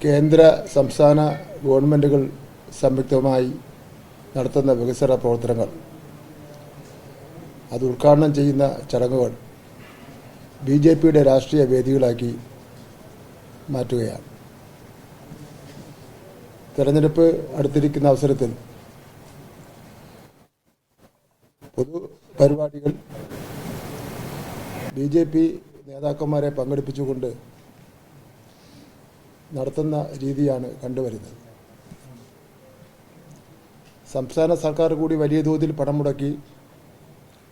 കേന്ദ്ര സംസ്ഥാന ഗവൺമെൻറ്റുകൾ സംയുക്തമായി നടത്തുന്ന വികസന പ്രവർത്തനങ്ങൾ അത് ഉദ്ഘാടനം ചെയ്യുന്ന ചടങ്ങുകൾ BJPയുടെ രാഷ്ട്രീയ വേദികളാക്കി മാറ്റുകയാണ്. തെരഞ്ഞെടുപ്പ് അടുത്തിരിക്കുന്ന അവസരത്തിൽ പൊതു പരിപാടികൾ BJP നേതാക്കന്മാരെ പങ്കെടുപ്പിച്ചുകൊണ്ട് നടത്തുന്ന രീതിയാണ് കണ്ടുവരുന്നത്. സംസ്ഥാന സർക്കാർ കൂടി വലിയ തോതിൽ പണം മുടക്കി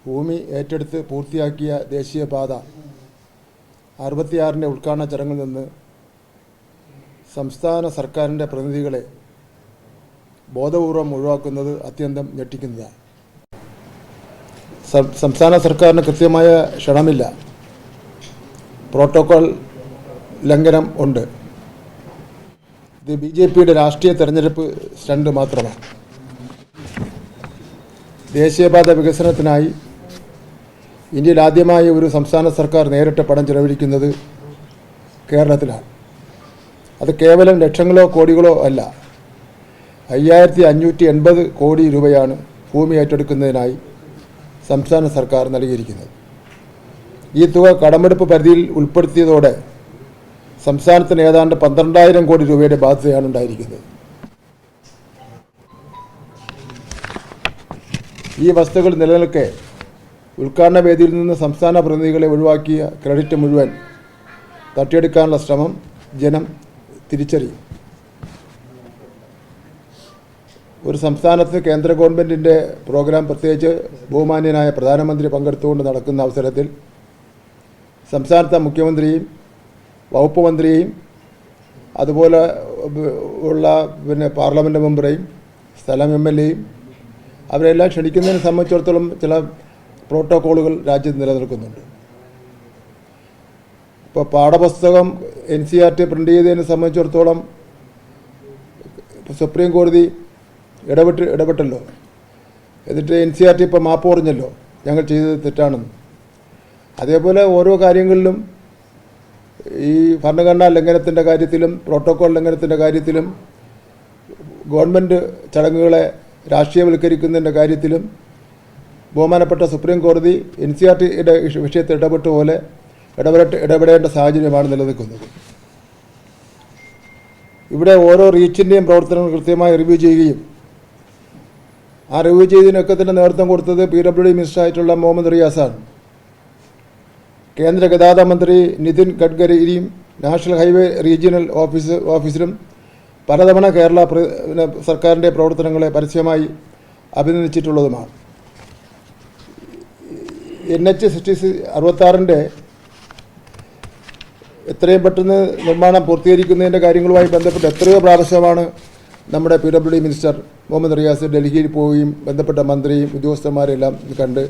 ഭൂമി ഏറ്റെടുത്ത് പൂർത്തിയാക്കിയ ദേശീയപാത 66ന്റെ ഉദ്ഘാടന ചടങ്ങിൽ നിന്ന് സംസ്ഥാന സർക്കാരിൻ്റെ പ്രതിനിധികളെ ബോധപൂർവം ഒഴിവാക്കുന്നത് അത്യന്തം ഞെട്ടിക്കുന്നതാണ്. സംസ്ഥാന സർക്കാരിന് കൃത്യമായ ക്ഷണമില്ല, പ്രോട്ടോകോൾ ലംഘനം ഉണ്ട്. ഇത് BJPയുടെ രാഷ്ട്രീയ തെരഞ്ഞെടുപ്പ് സ്റ്റണ്ട് മാത്രമാണ്. ദേശീയപാത വികസനത്തിനായി ഇന്ത്യയിൽ ആദ്യമായി ഒരു സംസ്ഥാന സർക്കാർ നേരിട്ട് പണം ചെലവഴിക്കുന്നത് കേരളത്തിലാണ്. അത് കേവലം ലക്ഷങ്ങളോ കോടികളോ അല്ല, 5580 കോടി രൂപയാണ് ഭൂമി ഏറ്റെടുക്കുന്നതിനായി സംസ്ഥാന സർക്കാർ നൽകിയിരിക്കുന്നത്. ഈ തുക കടമെടുപ്പ് പരിധിയിൽ ഉൾപ്പെടുത്തിയതോടെ സംസ്ഥാനത്തിന് ഏതാണ്ട് 12,000 കോടി രൂപയുടെ ബാധ്യതയാണ് ഉണ്ടായിരിക്കുന്നത്. ഈ വസ്തുക്കൾ നിലനിൽക്കെ ഉദ്ഘാടന വേദിയിൽ നിന്ന് സംസ്ഥാന പ്രതിനിധികളെ ഒഴിവാക്കിയ ക്രെഡിറ്റ് മുഴുവൻ തട്ടിയെടുക്കാനുള്ള ശ്രമം ജനം തിരിച്ചറിയും. ഒരു സംസ്ഥാനത്ത് കേന്ദ്ര ഗവൺമെൻറ്റിൻ്റെ പ്രോഗ്രാം, പ്രത്യേകിച്ച് ബഹുമാന്യനായ പ്രധാനമന്ത്രി പങ്കെടുത്തുകൊണ്ട് നടക്കുന്ന അവസരത്തിൽ സംസ്ഥാനത്തെ മുഖ്യമന്ത്രിയും വകുപ്പ് മന്ത്രിയെയും അതുപോലെ ഉള്ള പാർലമെൻറ്റ് മെമ്പറേയും സ്ഥലം MLAയും അവരെല്ലാം ക്ഷണിക്കുന്നതിനെ സംബന്ധിച്ചിടത്തോളം ചില പ്രോട്ടോക്കോളുകൾ രാജ്യത്ത് നിലനിൽക്കുന്നുണ്ട്. ഇപ്പോൾ പാഠപുസ്തകം NCERT പ്രിൻ്റ് ചെയ്തതിനെ സംബന്ധിച്ചിടത്തോളം സുപ്രീം കോടതി ഇടപെട്ടല്ലോ. എന്നിട്ട് NCERT ഇപ്പോൾ മാപ്പ് പറഞ്ഞല്ലോ, ഞങ്ങൾ ചെയ്തത് തെറ്റാണെന്ന്. അതേപോലെ ഓരോ കാര്യങ്ങളിലും ഈ ഭരണഘടനാ ലംഘനത്തിൻ്റെ കാര്യത്തിലും പ്രോട്ടോകോൾ ലംഘനത്തിൻ്റെ കാര്യത്തിലും ഗവൺമെൻറ് ചടങ്ങുകളെ രാഷ്ട്രീയവൽക്കരിക്കുന്നതിൻ്റെ കാര്യത്തിലും ബഹുമാനപ്പെട്ട സുപ്രീം കോടതി NCERTയുടെ വിഷയത്തിൽ ഇടപെടേണ്ട സാഹചര്യമാണ് നിലനിൽക്കുന്നത്. ഇവിടെ ഓരോ റീച്ചിൻ്റെയും പ്രവർത്തനങ്ങൾ കൃത്യമായി റിവ്യൂ ചെയ്യുകയും ആ റിവ്യൂ ചെയ്തതിനൊക്കെ തന്നെ നേതൃത്വം കൊടുത്തത് PWD മിനിസ്റ്ററായിട്ടുള്ള മുഹമ്മദ് റിയാസാണ്. കേന്ദ്ര ഗതാഗത മന്ത്രി നിതിൻ ഗഡ്കരിയും നാഷണൽ ഹൈവേ റീജിയണൽ ഓഫീസറും പലതവണ കേരള സർക്കാരിൻ്റെ പ്രവർത്തനങ്ങളെ പരസ്യമായി അഭിനന്ദിച്ചിട്ടുള്ളതുമാണ്. NH-66ൻ്റെ എത്രയും പെട്ടെന്ന് നിർമ്മാണം പൂർത്തീകരിക്കുന്നതിൻ്റെ കാര്യങ്ങളുമായി ബന്ധപ്പെട്ട് എത്രയോ പ്രാവശ്യമാണ് നമ്മുടെ PWD മിനിസ്റ്റർ മുഹമ്മദ് റിയാസ് ഡൽഹിയിൽ പോവുകയും ബന്ധപ്പെട്ട മന്ത്രിയും ഉദ്യോഗസ്ഥന്മാരെല്ലാം കണ്ട്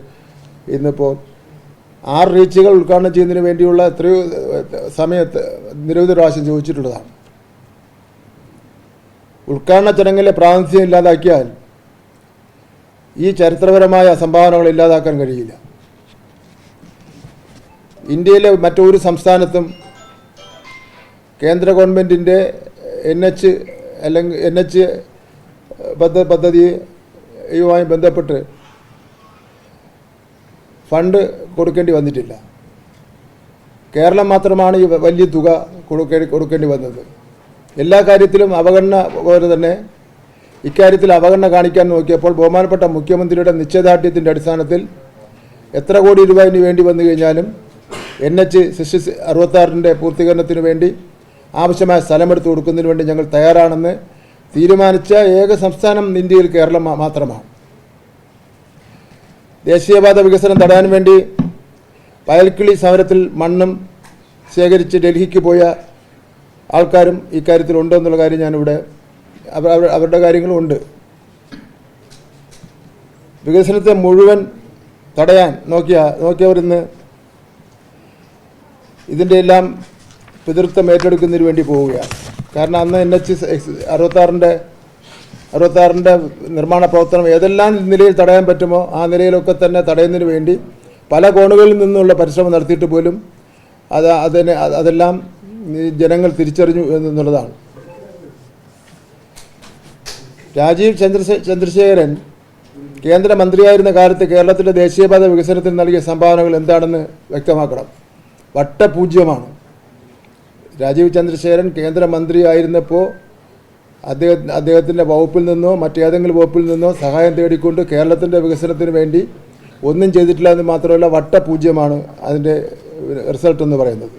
ഇന്നിപ്പോൾ 6 റീച്ചുകൾ ഉദ്ഘാടനം ചെയ്യുന്നതിന് വേണ്ടിയുള്ള എത്രയോ സമയത്ത് നിരവധി പ്രാവശ്യം ചോദിച്ചിട്ടുള്ളതാണ്. ഉദ്ഘാടന ചടങ്ങിലെ പ്രാതിനിധ്യം ഇല്ലാതാക്കിയാൽ ഈ ചരിത്രപരമായ സംഭാവനകൾ ഇല്ലാതാക്കാൻ കഴിയില്ല. ഇന്ത്യയിലെ മറ്റൊരു സംസ്ഥാനത്തും കേന്ദ്ര ഗവൺമെൻറ്റിൻ്റെ NH പദ്ധതിയുമായി ബന്ധപ്പെട്ട് ഫണ്ട് കൊടുക്കേണ്ടി വന്നിട്ടില്ല. കേരളം മാത്രമാണ് ഈ വലിയ തുക കൊടുക്കേണ്ടി വന്നത്. എല്ലാ കാര്യത്തിലും അവഗണന പോലെ തന്നെ ഇക്കാര്യത്തിൽ അവഗണന കാണിക്കാൻ നോക്കിയപ്പോൾ ബഹുമാനപ്പെട്ട മുഖ്യമന്ത്രിയുടെ നിശ്ചയദാർഢ്യത്തിൻ്റെ അടിസ്ഥാനത്തിൽ എത്ര കോടി രൂപ ഇനി വേണ്ടി വന്നു കഴിഞ്ഞാലും NH-66ൻ്റെ പൂർത്തീകരണത്തിന് വേണ്ടി ആവശ്യമായ സ്ഥലമെടുത്ത് കൊടുക്കുന്നതിന് വേണ്ടി ഞങ്ങൾ തയ്യാറാണെന്ന് തീരുമാനിച്ച ഏക സംസ്ഥാനം ഇന്ത്യയിൽ കേരളം മാത്രമാണ്. ദേശീയപാത വികസനം തടയാൻ വേണ്ടി പയൽക്കിളി സമരത്തിൽ മണ്ണും ശേഖരിച്ച് ഡൽഹിക്ക് പോയ ആൾക്കാരും ഇക്കാര്യത്തിൽ ഉണ്ടോ എന്നുള്ള കാര്യം ഞാനിവിടെ അവരുടെ കാര്യങ്ങളും ഉണ്ട്. വികസനത്തെ മുഴുവൻ തടയാൻ നോക്കിയവരിന്ന് ഇതിൻ്റെ എല്ലാം പിതൃത്വം ഏറ്റെടുക്കുന്നതിന് വേണ്ടി പോവുകയാണ്. കാരണം അന്ന് NH-66ൻ്റെ നിർമ്മാണ പ്രവർത്തനം ഏതെല്ലാം നിലയിൽ തടയാൻ പറ്റുമോ ആ നിലയിലൊക്കെ തന്നെ തടയുന്നതിന് വേണ്ടി പല കോണുകളിൽ നിന്നുള്ള പരിശ്രമം നടത്തിയിട്ട് പോലും അതെല്ലാം ജനങ്ങൾ തിരിച്ചറിഞ്ഞു എന്നുള്ളതാണ്. രാജീവ് ചന്ദ്രശേഖരൻ കേന്ദ്രമന്ത്രിയായിരുന്ന കാലത്ത് കേരളത്തിൻ്റെ ദേശീയപാത വികസനത്തിന് നൽകിയ സംഭാവനകൾ എന്താണെന്ന് വ്യക്തമാക്കണം. വട്ടപൂജ്യമാണ്. രാജീവ് ചന്ദ്രശേഖരൻ കേന്ദ്രമന്ത്രിയായിരുന്നപ്പോൾ അദ്ദേഹത്തിൻ്റെ വകുപ്പിൽ നിന്നോ മറ്റേതെങ്കിലും വകുപ്പിൽ നിന്നോ സഹായം തേടിക്കൊണ്ട് കേരളത്തിൻ്റെ വികസനത്തിന് വേണ്ടി ഒന്നും ചെയ്തിട്ടില്ല എന്ന് മാത്രമല്ല, വട്ടപൂജ്യമാണ് അതിൻ്റെ റിസൾട്ട് എന്ന് പറയുന്നത്.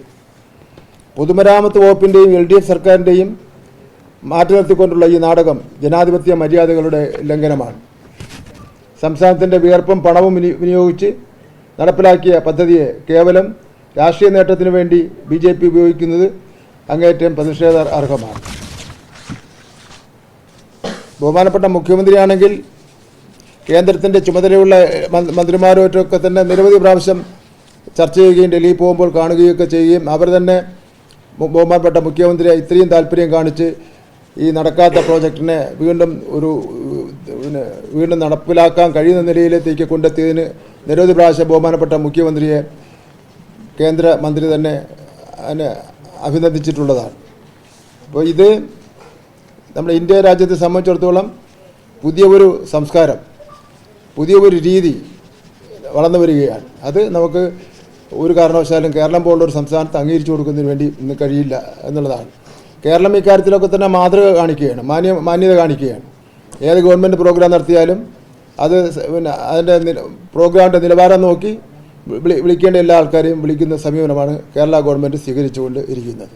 പൊതുമരാമത്ത് വകുപ്പിൻ്റെയും LDF സർക്കാരിൻ്റെയും മാറ്റി നിർത്തിക്കൊണ്ടുള്ള ഈ നാടകം ജനാധിപത്യ മര്യാദകളുടെ ലംഘനമാണ്. സംസ്ഥാനത്തിൻ്റെ വിയർപ്പും പണവും വിനിയോഗിച്ച് നടപ്പിലാക്കിയ പദ്ധതിയെ കേവലം രാഷ്ട്രീയ നേട്ടത്തിനു വേണ്ടി BJP ഉപയോഗിക്കുന്നത് അങ്ങേയറ്റം പ്രതിഷേധാർഹമാണ്. ബഹുമാനപ്പെട്ട മുഖ്യമന്ത്രിയാണെങ്കിൽ കേന്ദ്രത്തിൻ്റെ ചുമതലയുള്ള മന്ത്രിമാരുമായിട്ടൊക്കെ തന്നെ നിരവധി പ്രാവശ്യം ചർച്ച ചെയ്യുകയും ഡൽഹിയിൽ പോകുമ്പോൾ കാണുകയൊക്കെ ചെയ്യുകയും അവർ തന്നെ ബഹുമാനപ്പെട്ട മുഖ്യമന്ത്രിയെ ഇത്രയും താല്പര്യം കാണിച്ച് ഈ നടക്കാത്ത പ്രോജക്റ്റിനെ വീണ്ടും നടപ്പിലാക്കാൻ കഴിയുന്ന നിലയിലേക്ക് കൊണ്ടെത്തിയതിന് നിരവധി പ്രാവശ്യം ബഹുമാനപ്പെട്ട മുഖ്യമന്ത്രിയെ കേന്ദ്രമന്ത്രി തന്നെ അതിനെ അഭിനന്ദിച്ചിട്ടുള്ളതാണ്. അപ്പോൾ ഇത് നമ്മുടെ ഇന്ത്യ രാജ്യത്തെ സംബന്ധിച്ചിടത്തോളം പുതിയ ഒരു സംസ്കാരം, പുതിയ ഒരു രീതി വളർന്നു വരികയാണ്. അത് നമുക്ക് ഒരു കാരണവശാലും കേരളം പോലുള്ളൊരു സംസ്ഥാനത്ത് അംഗീകരിച്ചു കൊടുക്കുന്നതിന് വേണ്ടി ഇന്ന് കഴിയില്ല എന്നുള്ളതാണ്. കേരളം ഇക്കാര്യത്തിലൊക്കെ തന്നെ മാതൃക കാണിക്കുകയാണ്, മാന്യത കാണിക്കുകയാണ്. ഏത് ഗവൺമെൻറ് പ്രോഗ്രാം നടത്തിയാലും അത് അതിൻ്റെ പ്രോഗ്രാമിൻ്റെ നിലവാരം നോക്കി വിളിക്കേണ്ട എല്ലാ ആൾക്കാരെയും വിളിക്കുന്ന സമീപനമാണ് കേരള ഗവൺമെൻറ് സ്വീകരിച്ചുകൊണ്ട് ഇരിക്കുന്നത്.